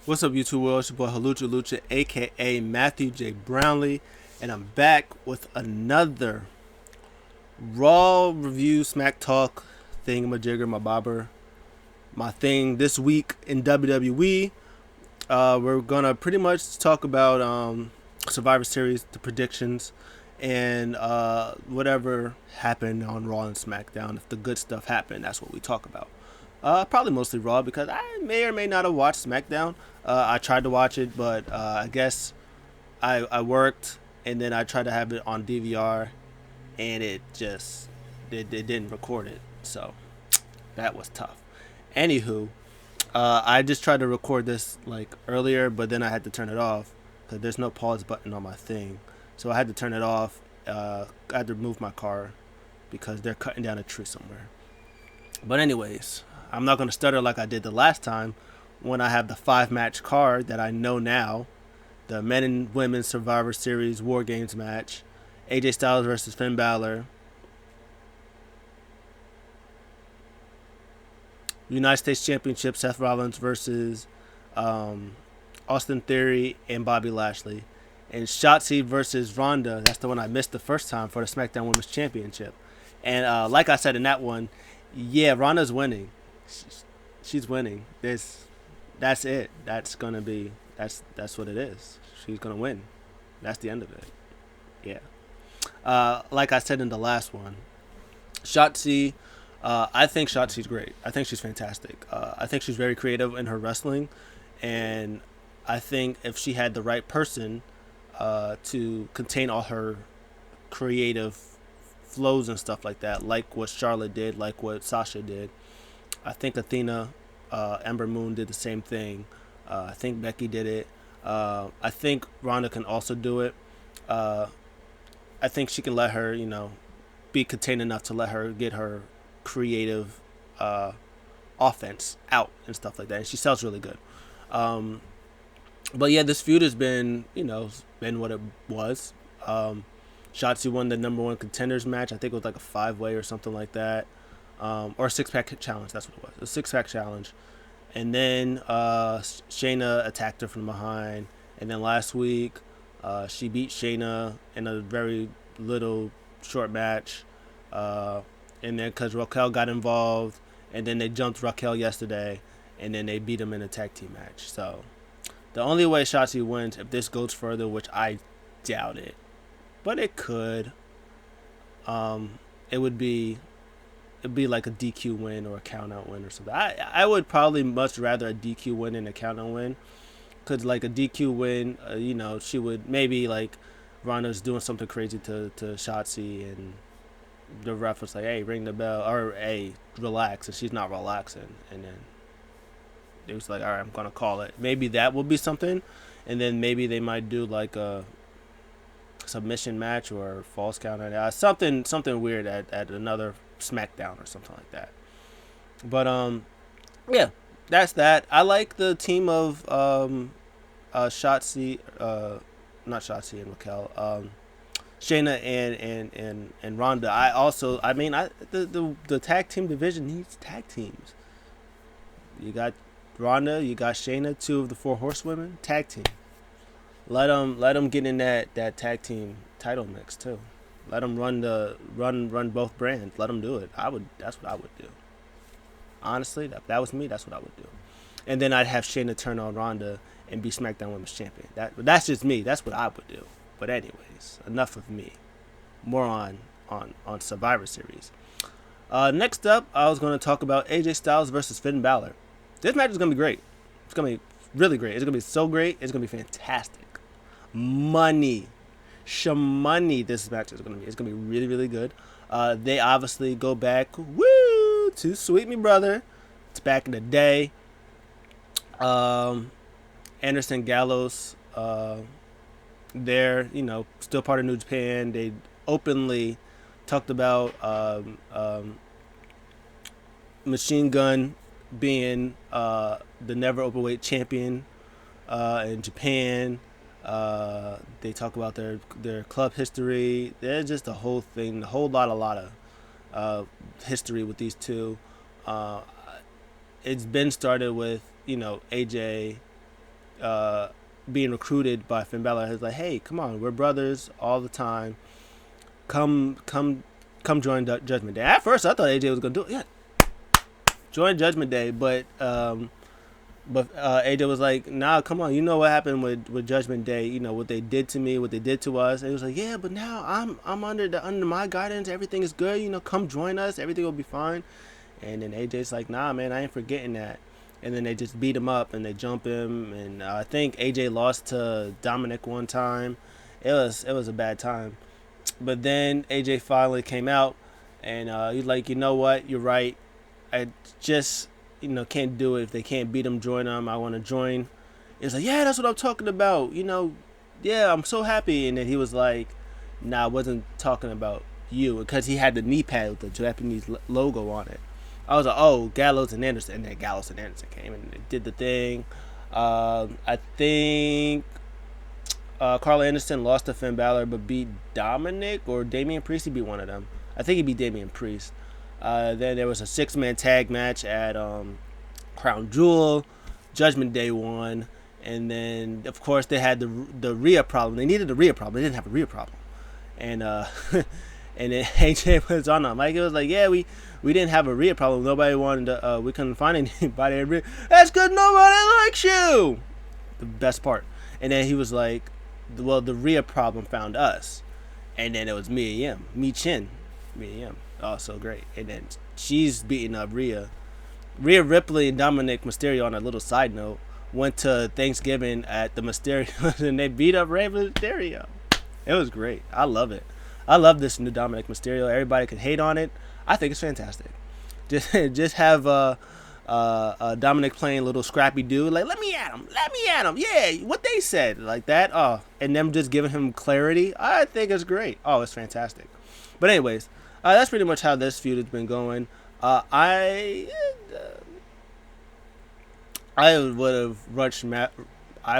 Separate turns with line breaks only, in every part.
What's up, YouTube world? It's your boy Halucha Lucha, aka Matthew J. Brownlee, and I'm back with another Raw review, Smack Talk thingamajigger, my bobber, my thing this week in WWE. We're gonna pretty much talk about Survivor Series, the predictions, and whatever happened on Raw and SmackDown. If the good stuff happened, that's what we talk about. Probably mostly Raw because I may or may not have watched SmackDown. I tried to watch it, but I guess I worked and then I tried to have it on DVR, and it didn't record it, so that was tough. Anywho, I just tried to record this like earlier, but then I had to turn it off because there's no pause button on my thing, so I had to turn it off. I had to move my car because they're cutting down a tree somewhere. But anyways, I'm not gonna stutter like I did the last time when I have the 5 match card that I know now. The men and women Survivor Series War Games match. AJ Styles versus Finn Balor. United States Championship Seth Rollins versus Austin Theory and Bobby Lashley. And Shotzi versus Ronda. That's the one I missed the first time for the SmackDown Women's Championship. And like I said in that one, yeah, Ronda's winning. She's winning. That's it. That's what it is. She's gonna win. That's the end of it. Yeah. Like I said in the last one, Shotzi. I think Shotzi's great. I think she's fantastic. I think she's very creative in her wrestling, and I think if she had the right person to contain all her creative flows and stuff like that, like what Charlotte did, like what Sasha did, I think Athena, Ember Moon did the same thing. I think Becky did it. I think Ronda can also do it. I think she can let her, be contained enough to let her get her creative offense out and stuff like that. And she sells really good. But yeah, this feud has been, been what it was. Shotzi won the number one contenders match. I think it was like a 5-way or something like that. Or a 6-pack challenge. That's what it was. A 6-pack challenge. And then Shayna attacked her from behind. And then last week, she beat Shayna in a very little short match. And then because Raquel got involved, and then they jumped Raquel yesterday, and then they beat him in a tag team match. So the only way Shotzi wins, if this goes further, which I doubt it, but it could, it'd be like a DQ win or a count out win or something. I would probably much rather a DQ win than a count out win, because like a DQ win, she would maybe like Ronda's doing something crazy to Shotzi, and the ref was like, hey, ring the bell, or hey, relax, and she's not relaxing, and then it was like, all right, I'm gonna call it. Maybe that will be something, and then maybe they might do like a submission match or false count, something weird at another SmackDown or something like that. But yeah, that's that. I like the team of Shotzi, not Shotzi and Raquel, Shayna and Ronda. The tag team division needs tag teams. You got Ronda, you got Shayna, 2 of the 4 horsewomen, tag team. Let them get in that tag team title mix too. Let them run both brands. Let them do it. That's what I would do. Honestly, that was me. That's what I would do. And then I'd have Shayna turn on Ronda and be SmackDown Women's Champion. That's just me. That's what I would do. But anyways, enough of me. More on Survivor Series. Next up, I was going to talk about AJ Styles versus Finn Balor. This match is going to be great. It's going to be really great. It's going to be so great. It's going to be fantastic. Money. Shamoney this match is going to be. It's going to be really, really good. They obviously go back, to Sweet Me Brother. It's back in the day. Anderson Gallows, they're, still part of New Japan. They openly talked about Machine Gun being the never openweight champion in Japan. They talk about their club history. There's just a whole thing, a whole lot of history with these two. It's been started with AJ being recruited by Finn Balor. He's like, hey, come on, we're brothers all the time. Come join Judgment Day. At first, I thought AJ was gonna do it. Yeah, join Judgment Day, but AJ was like, nah, come on, you know what happened with Judgment Day, you know what they did to me, what they did to us. And he was like, yeah, but now I'm under my guidance, everything is good, you know, come join us, everything will be fine. And then AJ's like, nah, man, I ain't forgetting that. And then they just beat him up and they jump him, and I think AJ lost to Dominic one time. It was a bad time. But then AJ finally came out, and he's like, you know what, you're right. I just, you know, can't do it. If they can't beat him, join them. I want to join. It's like, yeah, that's what I'm talking about. You know, yeah, I'm so happy. And then he was like, nah, I wasn't talking about you, because he had the knee pad with the Japanese logo on it. I was like, oh, Gallows and Anderson. And then Gallows and Anderson came and they did the thing. I think Carl Anderson lost to Finn Balor but beat Dominic or Damian Priest. He beat one of them. I think he beat Damian Priest. Then there was a 6-man tag match at Crown Jewel. Judgment Day won. And then, of course, they had the Rhea problem. They needed a Rhea problem. They didn't have a Rhea problem. And and then AJ was on them. Like, it was like, yeah, we didn't have a Rhea problem. Nobody wanted to, we couldn't find anybody. That's because nobody likes you. The best part. And then he was like, well, the Rhea problem found us. And then it was Mia Yim. Mia Yim. Oh, so great. And then she's beating up Rhea. Rhea Ripley and Dominic Mysterio, on a little side note, went to Thanksgiving at the Mysterio and they beat up Rey Mysterio. It was great. I love it. I love this new Dominic Mysterio. Everybody can hate on it. I think it's fantastic. Just have Dominic playing a little scrappy dude, like, let me at him, yeah, what they said, like that. Oh, and them just giving him clarity. I think it's great. Oh, it's fantastic. But anyways, that's pretty much how this feud has been going. I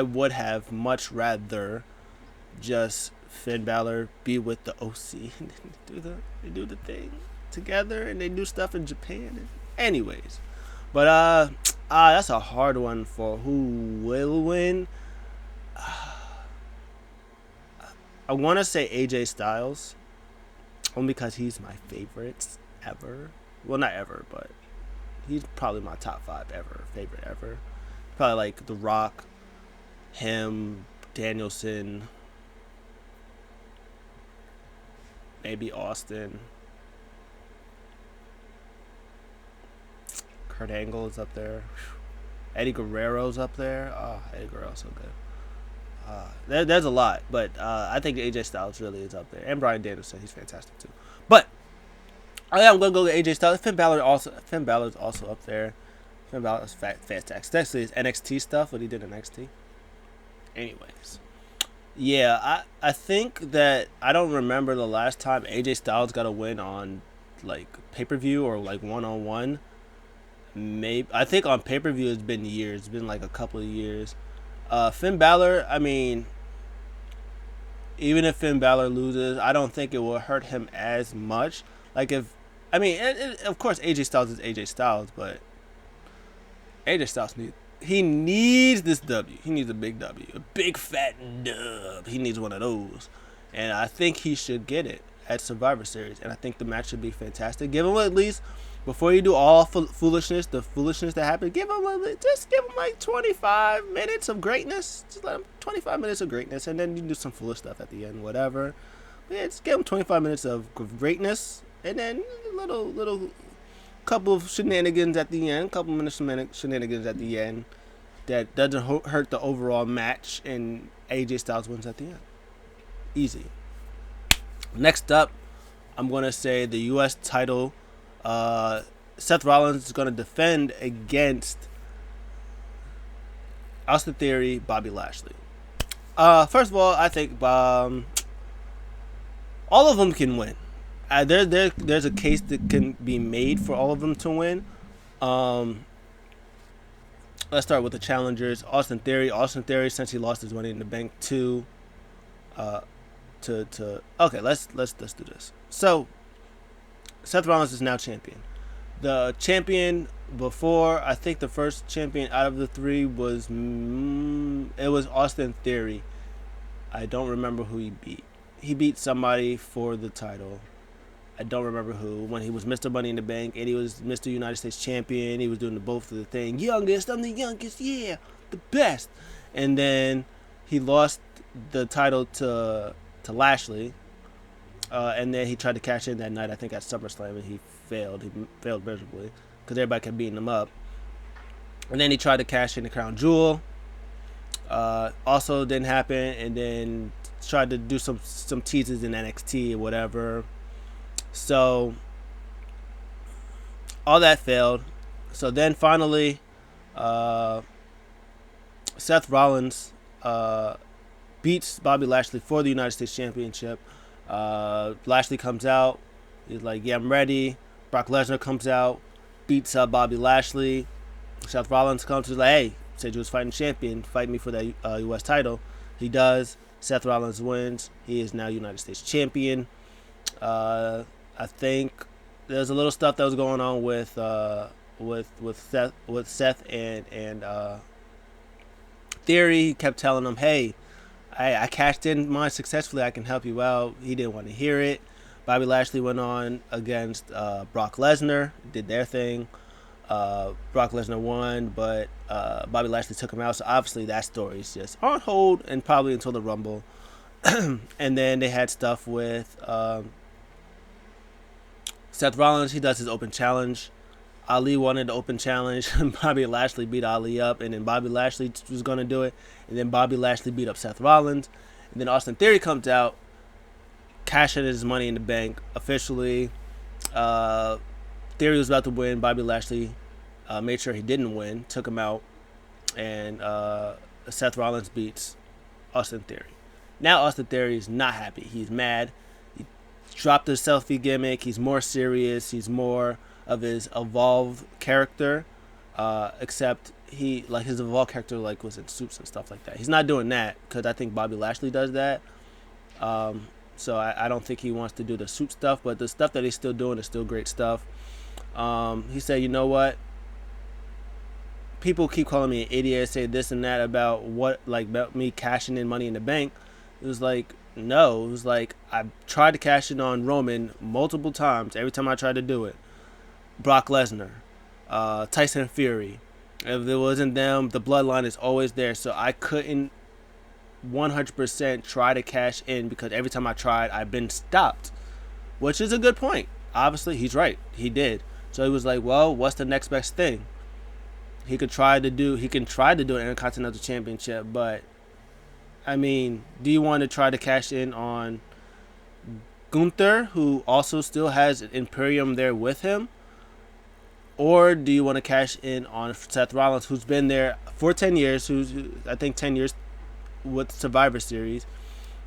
would have much rather just Finn Balor be with the OC and they do the thing together and they do stuff in Japan. Anyways, but that's a hard one for who will win. I want to say AJ Styles, only because he's my favorite ever. Well, not ever, but he's probably my top 5 favorite ever. Probably like The Rock, him, Danielson, maybe Austin. Kurt Angle is up there. Eddie Guerrero's up there. Oh, Eddie Guerrero's so good. There's a lot, but I think AJ Styles really is up there. And Bryan Danielson, he's fantastic too. But I'm gonna go with AJ Styles. Finn Balor's also up there. Finn Balor's fantastic. Especially his NXT stuff, what he did in NXT. Anyways, yeah, I think that I don't remember the last time AJ Styles got a win on like pay-per-view or like one-on-one. Maybe I think on pay-per-view it's been years. It's been like a couple of years. Finn Balor, I mean, even if Finn Balor loses, I don't think it will hurt him as much. Like if, I mean, of course AJ Styles is AJ Styles, but AJ Styles needs this W. He needs a big W, a big fat dub. He needs one of those, and I think he should get it at Survivor Series. And I think the match should be fantastic. Give him at least, before you do all foolishness, the foolishness that happened, give him like 25 minutes of greatness. Just let him 25 minutes of greatness, and then you can do some foolish stuff at the end, whatever. But yeah, just give him 25 minutes of greatness, and then a little couple of shenanigans at the end, couple minutes of shenanigans at the end that doesn't hurt the overall match, and AJ Styles wins at the end. Easy. Next up, I'm going to say the U.S. title. Seth Rollins is going to defend against Austin Theory, Bobby Lashley. First of all, I think all of them can win. There's a case that can be made for all of them to win. Let's start with the challengers. Austin Theory, since he lost his Money in the Bank to okay, let's do this. So Seth Rollins is now champion. The champion before, I think the first champion out of the three was it was Austin Theory. I don't remember who he beat. He beat somebody for the title. I don't remember who. When he was Mr. Money in the Bank and he was Mr. United States Champion, he was doing the both of the thing. Youngest, I'm the youngest, yeah, the best. And then he lost the title to Lashley, and then he tried to cash in that night. I think at SummerSlam, and he failed. He failed miserably because everybody kept beating him up. And then he tried to cash in the Crown Jewel. Also didn't happen. And then tried to do some teases in NXT or whatever. So all that failed. So then finally, Seth Rollins beats Bobby Lashley for the United States Championship. Lashley comes out. He's like, yeah, I'm ready. Brock Lesnar comes out, beats up Bobby Lashley. Seth Rollins comes to like, hey, said you was fighting champion, fight me for that U.S. title. He does. Seth Rollins wins. He is now United States Champion. I think there's a little stuff that was going on with Seth and Theory. He kept telling him, hey, I cashed in mine successfully. I can help you out. He didn't want to hear it. Bobby Lashley went on against Brock Lesnar, did their thing. Brock Lesnar won, but Bobby Lashley took him out. So obviously that story is just on hold and probably until the Rumble. And then they had stuff with Seth Rollins. He does his open challenge. Ali wanted the open challenge. Bobby Lashley beat Ali up, and then Bobby Lashley was going to do it. And then Bobby Lashley beat up Seth Rollins. And then Austin Theory comes out, cashing his Money in the Bank officially. Theory was about to win. Bobby Lashley made sure he didn't win, took him out, and Seth Rollins beats Austin Theory. Now Austin Theory is not happy. He's mad. He dropped his selfie gimmick. He's more serious. He's more of his evolved character, except he like his evolved character like was in suits and stuff like that. He's not doing that because I think Bobby Lashley does that. So I don't think he wants to do the suit stuff, but the stuff that he's still doing is still great stuff. He said, you know what? People keep calling me an idiot, say this and that about me cashing in Money in the Bank. It was like, no. It was like, I tried to cash in on Roman multiple times. Every time I tried to do it. Brock Lesnar, Tyson Fury. If it wasn't them, the Bloodline is always there. So I couldn't 100% try to cash in because every time I tried, I've been stopped. Which is a good point. Obviously, he's right. He did. So he was like, well, what's the next best thing? He can try to do an Intercontinental Championship, but I mean, do you want to try to cash in on Gunther, who also still has an Imperium there with him? Or do you want to cash in on Seth Rollins, who's been there for 10 years, who's, I think, 10 years with Survivor Series.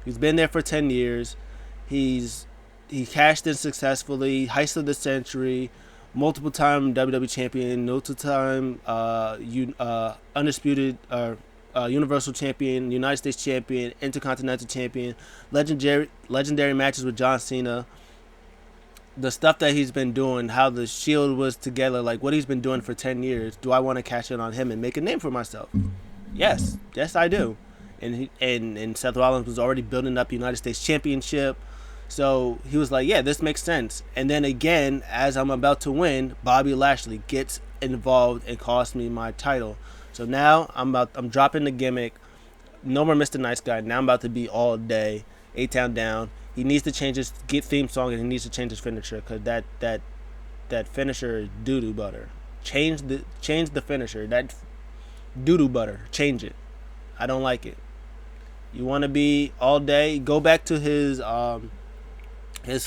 He's been there for 10 years. He cashed in successfully, heist of the century, multiple time WWE champion, multiple time undisputed Universal champion, United States champion, Intercontinental champion, legendary matches with John Cena. The stuff that he's been doing, how the Shield was together, like what he's been doing for 10 years. Do I want to cash in on him and make a name for myself? Yes, I do. And Seth Rollins was already building up United States Championship. So he was like, yeah, this makes sense. And then again, as I'm about to win, Bobby Lashley gets involved and costs me my title. So now I'm dropping the gimmick. No more Mr. Nice Guy. Now I'm about to be all day. 8-Town Down. He needs to change his theme song and he needs to change his finisher because that finisher is doo-doo butter. Change the finisher. That doo-doo butter. Change it. I don't like it. You want to be all day? Go back to his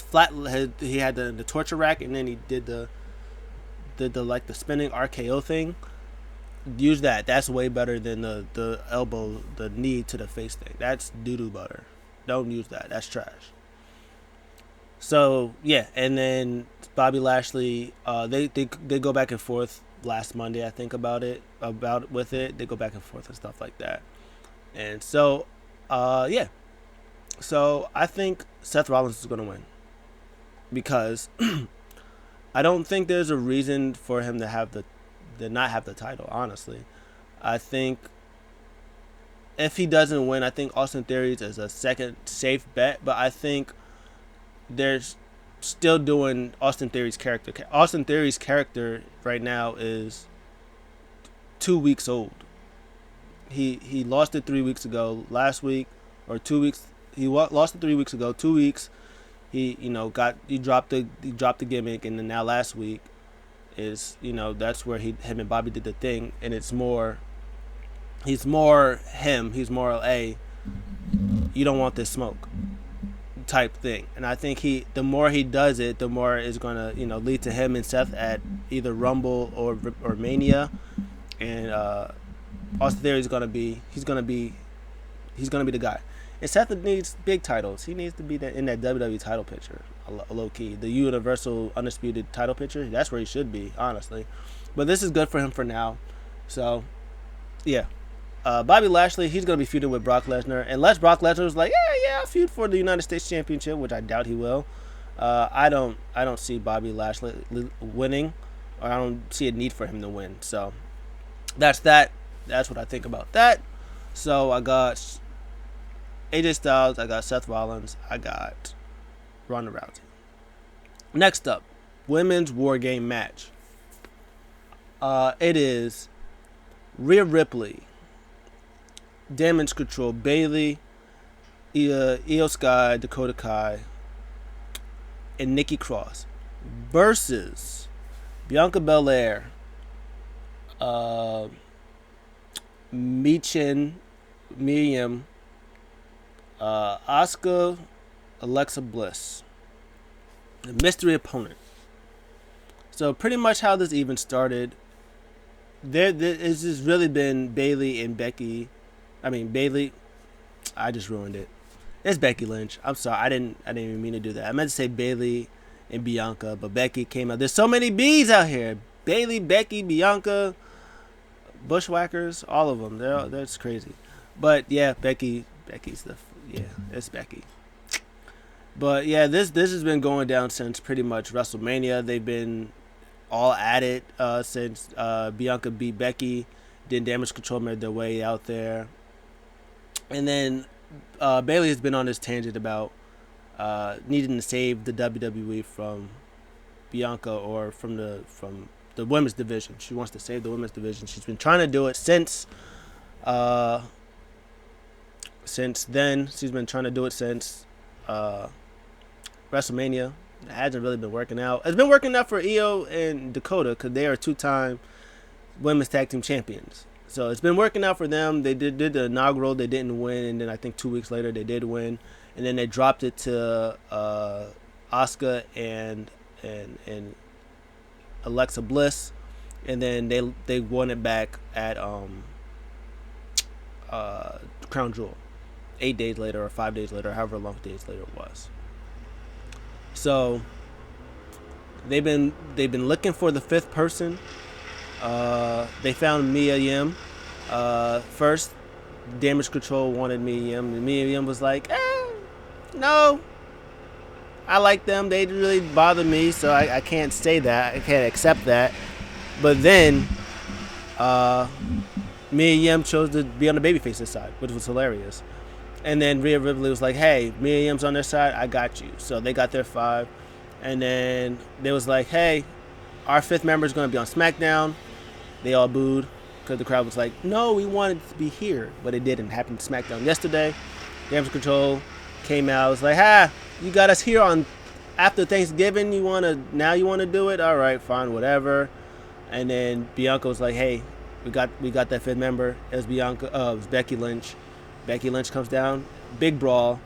flat. He had the torture rack and then he did the spinning RKO thing. Use that. That's way better than the elbow, the knee to the face thing. That's doo-doo butter. Don't use that. That's trash. So yeah, and then Bobby Lashley, they go back and forth last Monday, I think, with it. They go back and forth and stuff like that. And so, yeah. So I think Seth Rollins is going to win because I don't think there's a reason for him to have the than not have the title. Honestly, I think if he doesn't win, I think Austin Theory is a second safe bet. But I think they're still doing Austin Theory's character. Austin Theory's character right now is 2 weeks old. He lost it 3 weeks ago. Last week or 2 weeks, he lost it 3 weeks ago. 2 weeks, he dropped the gimmick, and then now last week is that's where him and Bobby did the thing, and he's more him. He's more you don't want this smoke type thing, and I think the more he does it, the more it's gonna lead to him and Seth at either Rumble or Mania, and Austin Theory is gonna be the guy. And Seth needs big titles. He needs to be in that WWE title picture, low key, the Universal Undisputed title picture. That's where he should be, honestly. But this is good for him for now. So, yeah. Bobby Lashley, he's gonna be feuding with Brock Lesnar, unless Brock Lesnar was like, I'll feud for the United States Championship, which I doubt he will. I don't see Bobby Lashley winning, or I don't see a need for him to win. So that's that. That's what I think about that. So I got AJ Styles, I got Seth Rollins, I got Ronda Rousey. Next up, women's War Game match. It is Rhea Ripley, Damage Control, Bayley, Io Sky, Dakota Kai, and Nikki Cross versus Bianca Belair, Mia Yim, Asuka, Alexa Bliss, the mystery opponent. So pretty much how this even started, it's just really been Bayley and Becky. Bayley. I just ruined it. It's Becky Lynch. I'm sorry. I didn't even mean to do that. I meant to say Bayley and Bianca, but Becky came out. There's so many B's out here. Bayley, Becky, Bianca, Bushwhackers, all of them. That's crazy. But yeah, Becky's it's Becky. But yeah, this has been going down since pretty much WrestleMania. They've been all at it since Bianca beat Becky. Then Damage Control made their way out there. And then Bayley has been on this tangent about needing to save the WWE from Bianca, or from the women's division. She wants to save the women's division. She's been trying to do it since then. She's been trying to do it since WrestleMania. It hasn't really been working out. It's been working out for Io and Dakota because they are 2-time women's tag team champions. So it's been working out for them. They did the inaugural. They didn't win, and then I think 2 weeks later they did win, and then they dropped it to Asuka and Alexa Bliss, and then they won it back at Crown Jewel 8 days later or 5 days later, however long days later it was. So they've been looking for the fifth person. They found Mia Yim. First, Damage Control wanted Mia Yim, and Mia Yim was like, no, I like them. They really bother me, so I can't say that. I can't accept that. But then, Mia Yim chose to be on the babyface's side, which was hilarious. And then Rhea Ripley was like, hey, Mia Yim's on their side, I got you. So they got their 5. And then they was like, hey, our 5th member is going to be on SmackDown. They all booed because the crowd was like, no, we wanted it to be here. But it didn't happen to SmackDown yesterday. Damage Control came out. Was like, you got us here on after Thanksgiving. You want to do it? All right, fine, whatever. And then Bianca was like, hey, we got that 5th member. It was Bianca. It was Becky Lynch. Becky Lynch comes down. Big brawl.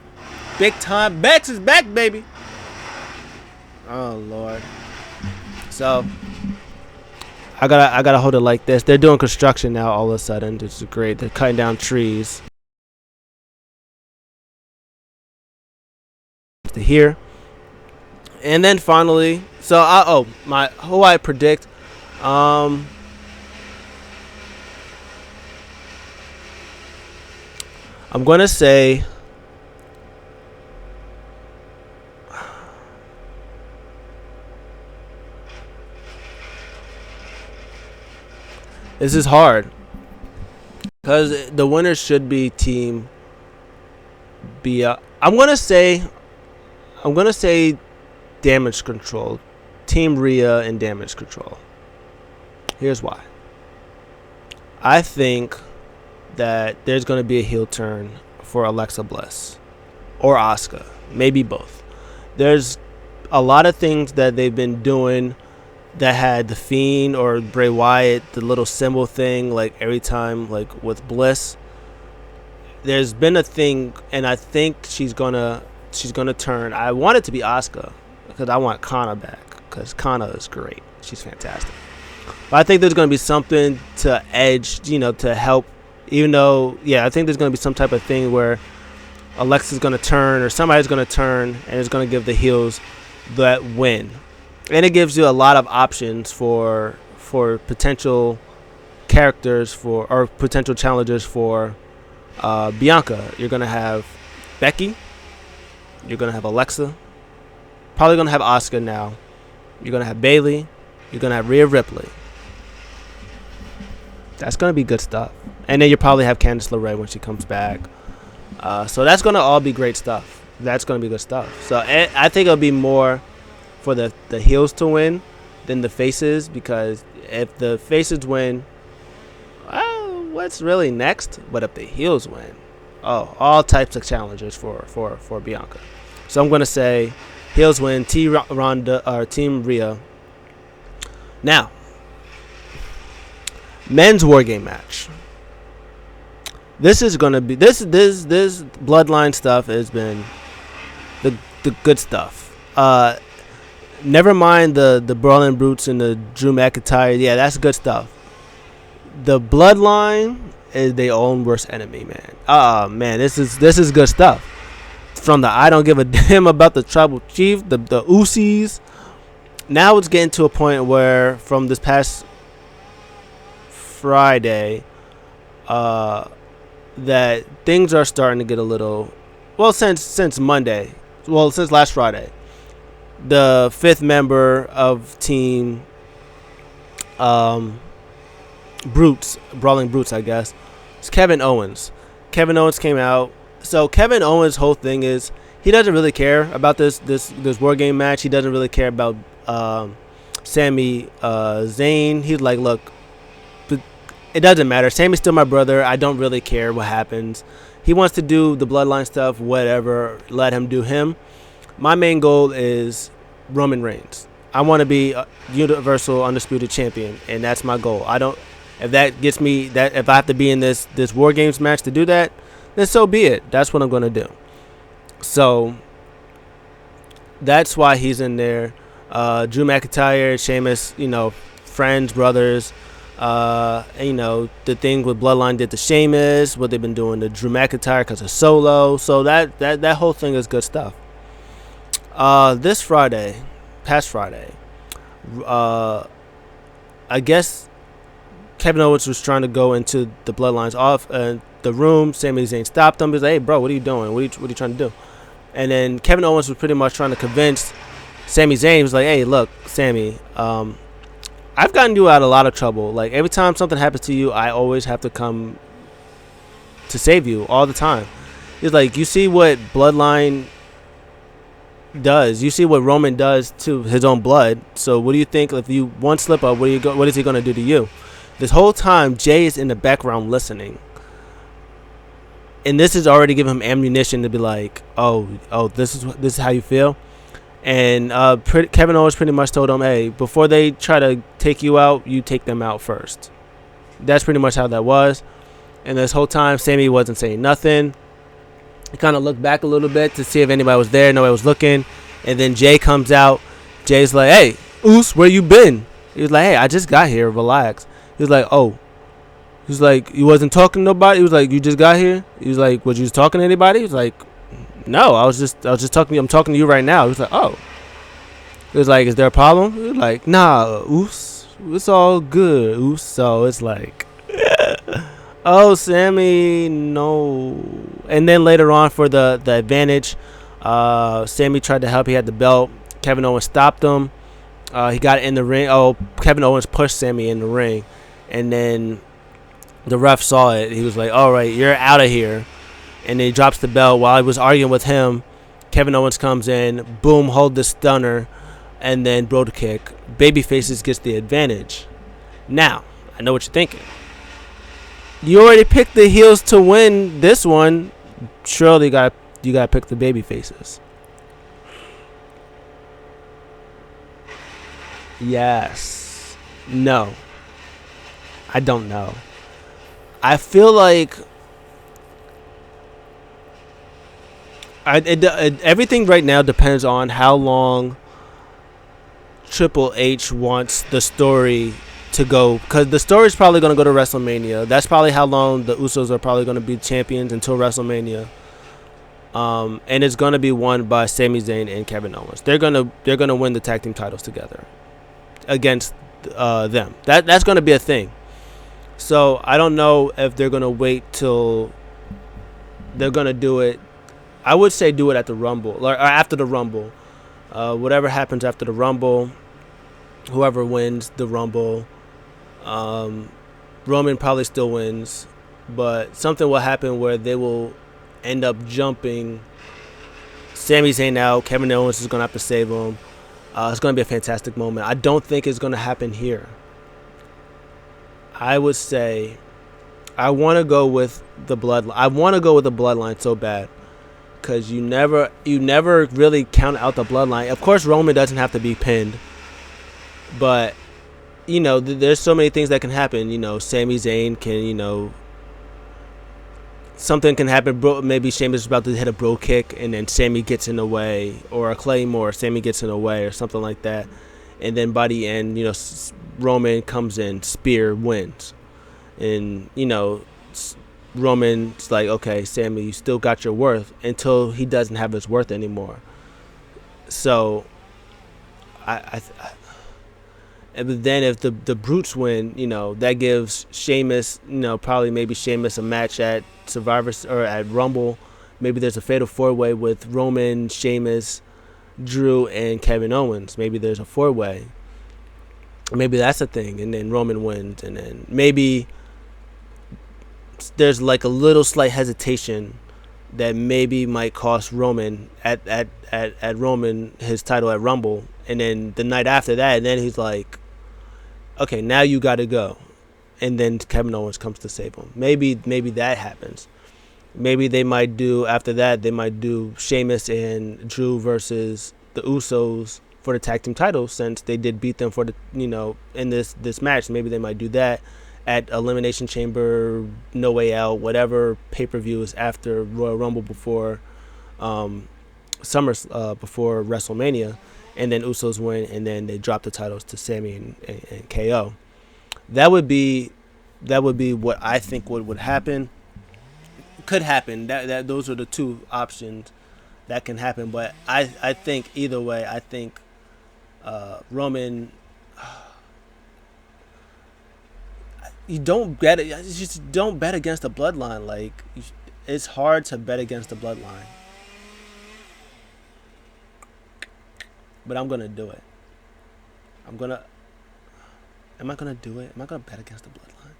Big time. Bex is back, baby. Oh, Lord. So I gotta hold it like this. They're doing construction now all of a sudden, which is great. They're cutting down trees. To here. And then finally, so who I predict. I'm gonna say This is hard because the winner should be Team Bia. I'm gonna say Damage Control, Team Rhea and Damage Control. Here's why. I think that there's gonna be a heel turn for Alexa Bliss or Asuka, maybe both. There's a lot of things that they've been doing that had the Fiend or Bray Wyatt, the little symbol thing, like every time, like with Bliss. There's been a thing, and I think she's gonna turn. I want it to be Asuka because I want Kana back because Kana is great. She's fantastic. But I think there's gonna be something to edge, to help. Even though, I think there's gonna be some type of thing where Alexa's gonna turn or somebody's gonna turn, and it's gonna give the heels that win. And it gives you a lot of options for potential characters or potential challengers for Bianca. You're going to have Becky. You're going to have Alexa. Probably going to have Asuka now. You're going to have Bayley. You're going to have Rhea Ripley. That's going to be good stuff. And then you probably have Candice LeRae when she comes back. So that's going to all be great stuff. That's going to be good stuff. So I think it'll be more for the heels to win than the faces, because if the faces win, well, what's really next? But if the heels win, all types of challengers for Bianca. So I'm gonna say heels win, Team Rhea. Now, men's war game match. This is gonna be this Bloodline stuff has been the good stuff. Never mind the Brawling Brutes and the Drew McIntyre. Yeah, that's good stuff. The Bloodline is their own worst enemy, man. Man, this is good stuff. From the I don't give a damn about the Tribal Chief, the Usos. Now it's getting to a point where from this past Friday, that things are starting to get a little, well, since Monday, well, since last Friday. The fifth member of Team Brutes, Brawling Brutes, I guess, it's Kevin Owens. Kevin Owens came out. So Kevin Owens' whole thing is he doesn't really care about this war game match. He doesn't really care about Sami Zayn. He's like, look, it doesn't matter. Sami's still my brother. I don't really care what happens. He wants to do the Bloodline stuff, whatever. Let him do him. My main goal is Roman Reigns. I want to be a Universal Undisputed Champion, and that's my goal. If that gets me that, if I have to be in this War Games match to do that, then so be it. That's what I'm going to do. So that's why he's in there. Drew McIntyre, Sheamus, friends, brothers. The thing with Bloodline did to Sheamus, what they've been doing to Drew McIntyre because of Solo. So that whole thing is good stuff. This Friday, past Friday, I guess Kevin Owens was trying to go into the Bloodline's off the room. Sami Zayn stopped him. He's like, "Hey, bro, what are you doing? What are you trying to do?" And then Kevin Owens was pretty much trying to convince Sami Zayn. He was like, "Hey, look, Sami, I've gotten you out of a lot of trouble. Like every time something happens to you, I always have to come to save you all the time." He's like, "You see what Bloodline does? You see what Roman does to his own blood. So what do you think if you one slip up? What is he gonna do to you?" This whole time, Jay is in the background listening, and this is already giving him ammunition to be like, "Oh, this is how you feel." And Kevin Owens pretty much told him, "Hey, before they try to take you out, you take them out first." That's pretty much how that was. And this whole time, Sami wasn't saying nothing. He kind of looked back a little bit to see if anybody was there. Nobody was looking. And then Jay comes out. Jay's like, "Hey, Oos, where you been?" He was like, "Hey, I just got here. Relax." He was like, "Oh." He was like, "You wasn't talking to nobody?" He was like, "You just got here?" He was like, "Was you talking to anybody?" He was like, "No, I was just talking to you. I'm talking to you right now." He was like, "Oh." He was like, "Is there a problem?" He was like, "Nah, Oos. It's all good, Oos." So it's like, oh, Sami, no. And then later on for the advantage, Sami tried to help. He had the belt. Kevin Owens stopped him. He got in the ring. Oh, Kevin Owens pushed Sami in the ring. and then the ref saw it. He was like, "All right, you're out of here," and then he drops the belt. While I was arguing with him, Kevin Owens comes in, boom, hold the stunner, and then bro kick. Babyfaces gets the advantage. Now, I know what you're thinking. You already picked the heels to win this one. Surely you got to pick the babyfaces. Yes. No. I don't know. I feel like everything right now depends on how long Triple H wants the story to go, because the story is probably going to go to WrestleMania. That's probably how long the Usos are probably going to be champions until WrestleMania. And it's going to be won by Sami Zayn and Kevin Owens. They're gonna win the tag team titles together against them. That's going to be a thing. So I don't know if they're going to wait till they're going to do it. I would say do it at the Rumble or after the Rumble. Whatever happens after the Rumble, whoever wins the Rumble, Roman probably still wins, but something will happen where they will end up jumping Sami Zayn out. Kevin Owens is going to have to save him. It's going to be a fantastic moment. I don't think it's going to happen here. I would say I want to go with the Bloodline. I want to go with the Bloodline so bad, because you never really count out the Bloodline. Of course, Roman doesn't have to be pinned, but there's so many things that can happen. Sami Zayn can, something can happen. Maybe Sheamus is about to hit a bro kick, and then Sami gets in the way, or a Claymore, Sami gets in the way, or something like that. And then by the end, Roman comes in, spear, wins. And, Roman's like, okay, Sami, you still got your worth, until he doesn't have his worth anymore. So, and then if the Brutes win, that gives Sheamus, probably maybe Sheamus a match at Survivor or at Rumble. Maybe there's a fatal 4-way with Roman, Sheamus, Drew, and Kevin Owens. Maybe there's a 4-way. Maybe that's a thing, and then Roman wins, and then maybe there's like a little slight hesitation that maybe might cost Roman at Roman his title at Rumble, and then the night after that, and then he's like, okay, now you got to go, and then Kevin Owens comes to save him. Maybe that happens. Maybe they might do, after that, they might do Sheamus and Drew versus the Usos for the tag team titles, since they did beat them for the, in this match. Maybe they might do that at Elimination Chamber, No Way Out, whatever pay-per-view is after Royal Rumble before before WrestleMania, and then Usos win, and then they drop the titles to Sami and KO. That would be what I think would happen. Could happen. That those are the two options that can happen. But I think either way, I think Roman. You don't bet it. You just don't bet against the Bloodline. Like, it's hard to bet against the Bloodline. But I'm gonna do it. Am I gonna do it? Am I gonna bet against the Bloodline?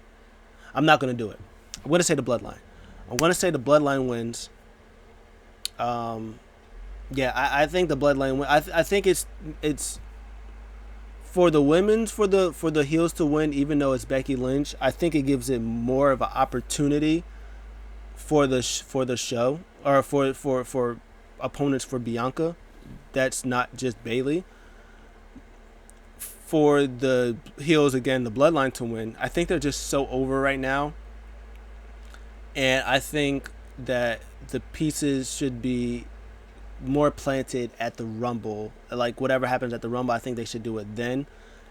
I'm not gonna do it. I'm gonna say the Bloodline. I'm gonna say the Bloodline wins. Yeah, I think the Bloodline win. I think it's for the women's, for the heels to win, even though it's Becky Lynch. I think it gives it more of an opportunity for the show, or for opponents for Bianca. That's not just Bayley. For the heels, again, the Bloodline to win. I think they're just so over right now. And I think that the pieces should be more planted at the Rumble. Like, whatever happens at the Rumble, I think they should do it then,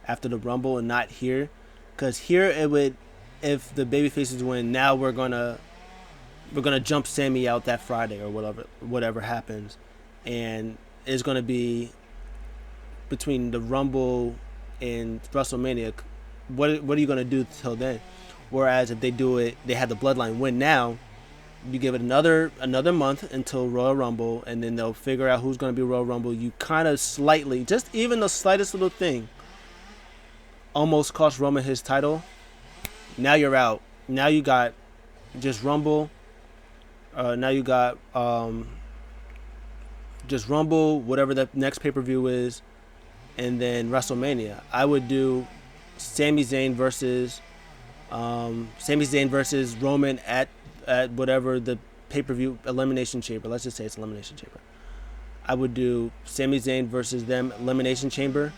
after the Rumble, and not here. Because here it would, if the babyfaces win, now we're gonna jump Sami out that Friday, or whatever happens, and it's gonna be between the Rumble and WrestleMania. What are you gonna do till then? Whereas if they do it, they have the Bloodline win now. You give it another month until Royal Rumble, and then they'll figure out who's going to be Royal Rumble. You kind of slightly, just even the slightest little thing, almost cost Roman his title. Now you're out. Now you got just Rumble. Now you got just Rumble, whatever the next pay per view is, and then WrestleMania. I would do Sami Zayn versus Roman at whatever the pay per view Elimination Chamber. Let's just say it's Elimination Chamber. I would do Sami Zayn versus them Elimination Chamber,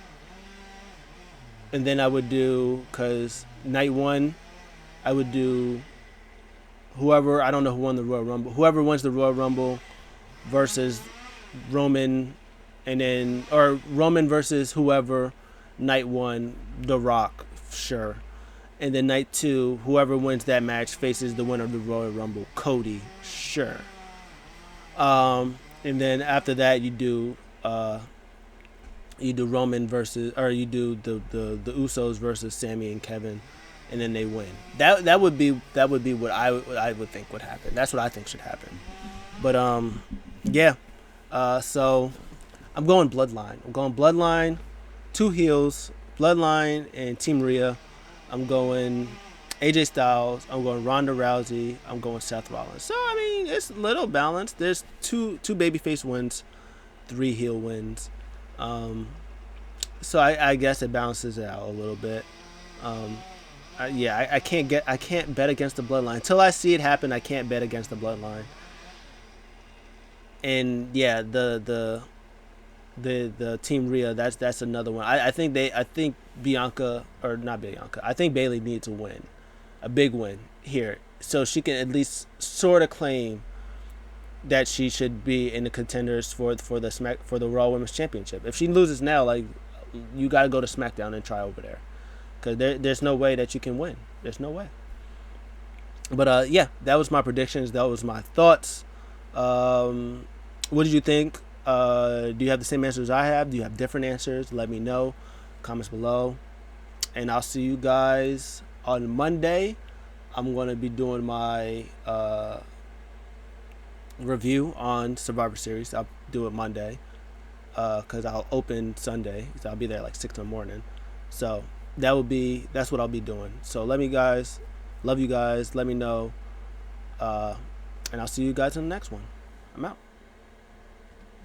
and then I would do, because night one, I would do whoever, I don't know who won the Royal Rumble. Whoever wins the Royal Rumble versus Roman, and then, or Roman versus whoever, night one, The Rock, sure. And then night two, whoever wins that match faces the winner of the Royal Rumble, Cody, sure. And then after that, you do Roman versus, or you do the Usos versus Sammy and Kevin, and then they win. That would be what I would think would happen. That's what I think should happen. But yeah. So I'm going Bloodline, two heels, Bloodline and Team Rhea. I'm going AJ Styles. I'm going Ronda Rousey. I'm going Seth Rollins. So I mean, it's a little balanced. There's two babyface wins, 3 heel wins. So I guess it balances it out a little bit. I can't bet against the Bloodline until I see it happen. I can't bet against the Bloodline. And yeah, the Team Rhea, that's another one. I think Bianca, or not Bianca, I think Bayley needs a win, a big win here, so she can at least sort of claim that she should be in the contenders for the Raw Women's Championship. If she loses now, like, you got to go to SmackDown and try over there, because there's no way that you can win. There's no way. But yeah, that was my predictions. That was my thoughts. What did you think? Do you have the same answers I have? Do you have different answers? Let me know. Comments below. And I'll see you guys on Monday. I'm going to be doing my review on Survivor Series. I'll do it Monday, because I'll open Sunday. So I'll be there like 6 in the morning. So that's what I'll be doing. So love you guys. Let me know. And I'll see you guys in the next one. I'm out.